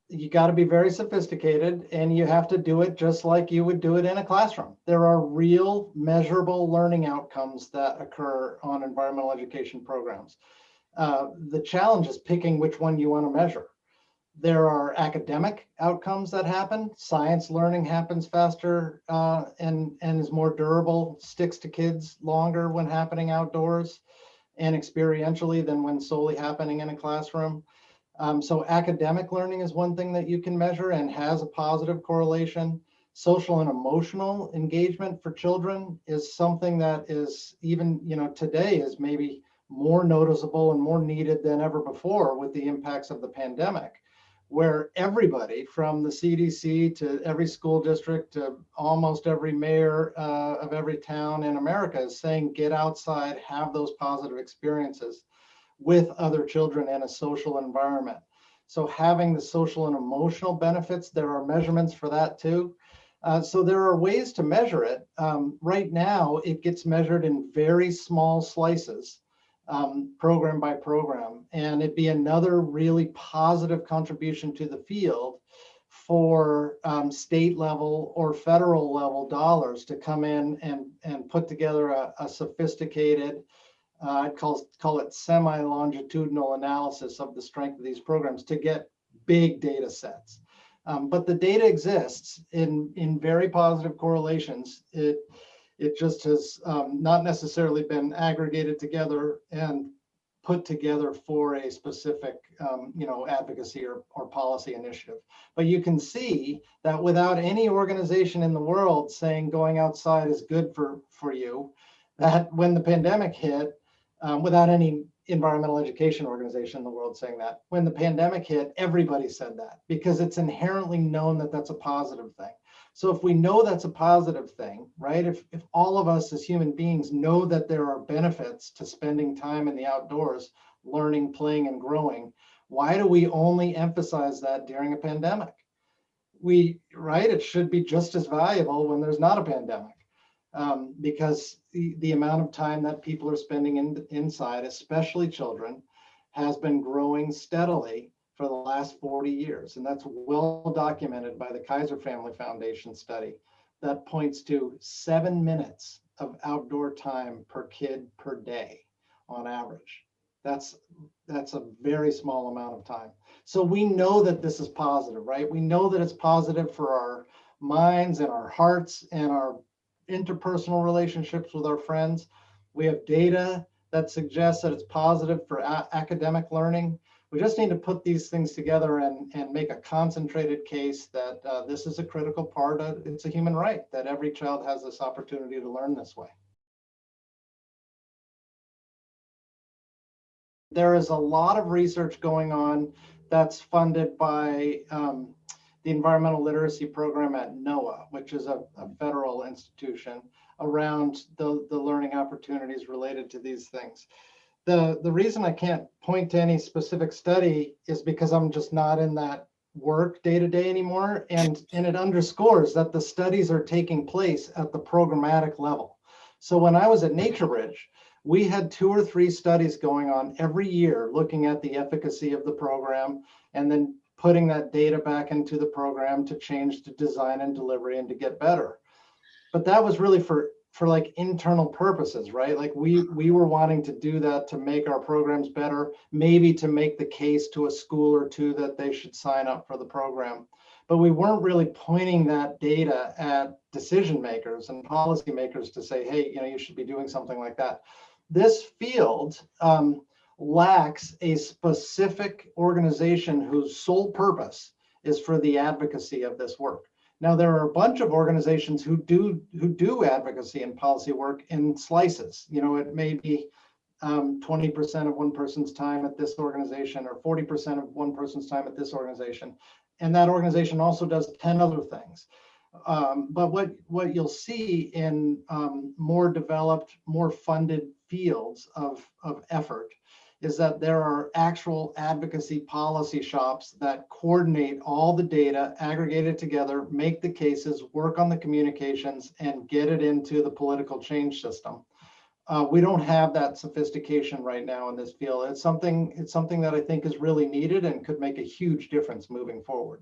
you got to be very sophisticated, and you have to do it just like you would do it in a classroom. There are real measurable learning outcomes that occur on environmental education programs. The challenge is picking which one you want to measure. There are academic outcomes that happen. Science learning happens faster and is more durable, sticks to kids longer when happening outdoors and experientially than when solely happening in a classroom. So academic learning is one thing that you can measure and has a positive correlation. Social and emotional engagement for children is something that is even, today is maybe more noticeable and more needed than ever before with the impacts of the pandemic, where everybody from the CDC to every school district to almost every mayor of every town in America is saying, get outside, have those positive experiences with other children in a social environment. So having the social and emotional benefits, there are measurements for that too. So there are ways to measure it. Right now, it gets measured in very small slices, program by program, and it'd be another really positive contribution to the field for state level or federal level dollars to come in and put together a sophisticated, I'd call it semi-longitudinal analysis of the strength of these programs to get big data sets. But the data exists in very positive correlations. It just has not necessarily been aggregated together and put together for a specific advocacy or policy initiative. But you can see that without any organization in the world saying going outside is good for you, that when the pandemic hit, without any environmental education organization in the world saying that, when the pandemic hit, everybody said that because it's inherently known that that's a positive thing. So if we know that's a positive thing, right? If all of us as human beings know that there are benefits to spending time in the outdoors, learning, playing, and growing, why do we only emphasize that during a pandemic? It should be just as valuable when there's not a pandemic. Because the amount of time that people are spending inside, especially children, has been growing steadily for the last 40 years. And that's well documented by the KAISER Family Foundation study that points to 7 minutes of outdoor time per kid per day on average. That's a very small amount of time. So we know that this is positive, right? We know that it's positive for our minds and our hearts and our interpersonal relationships with our friends. We have data that suggests that it's positive for academic learning. We just need to put these things together and make a concentrated case that this is a critical part of, it's a human right, that every child has this opportunity to learn this way. There is a lot of research going on that's funded by the Environmental Literacy Program at NOAA, which is a federal institution, around the learning opportunities related to these things. The reason I can't point to any specific study is because I'm just not in that work day to day anymore. And it underscores that the studies are taking place at the programmatic level. So when I was at NatureBridge, we had 2 or 3 studies going on every year looking at the efficacy of the program and then putting that data back into the program to change the design and delivery and to get better. But that was really for like internal purposes, right? Like we were wanting to do that to make our programs better, maybe to make the case to a school or two that they should sign up for the program. But we weren't really pointing that data at decision makers and policy makers to say, hey, you should be doing something like that. This field lacks a specific organization whose sole purpose is for the advocacy of this work. Now, there are a bunch of organizations who do advocacy and policy work in slices. It may be 20% of one person's time at this organization or 40% of one person's time at this organization. And that organization also does 10 other things. But what you'll see in more developed, more funded fields of effort is that there are actual advocacy policy shops that coordinate all the data, aggregate it together, make the cases, work on the communications, and get it into the political change system. We don't have that sophistication right now in this field. It's something that I think is really needed and could make a huge difference moving forward.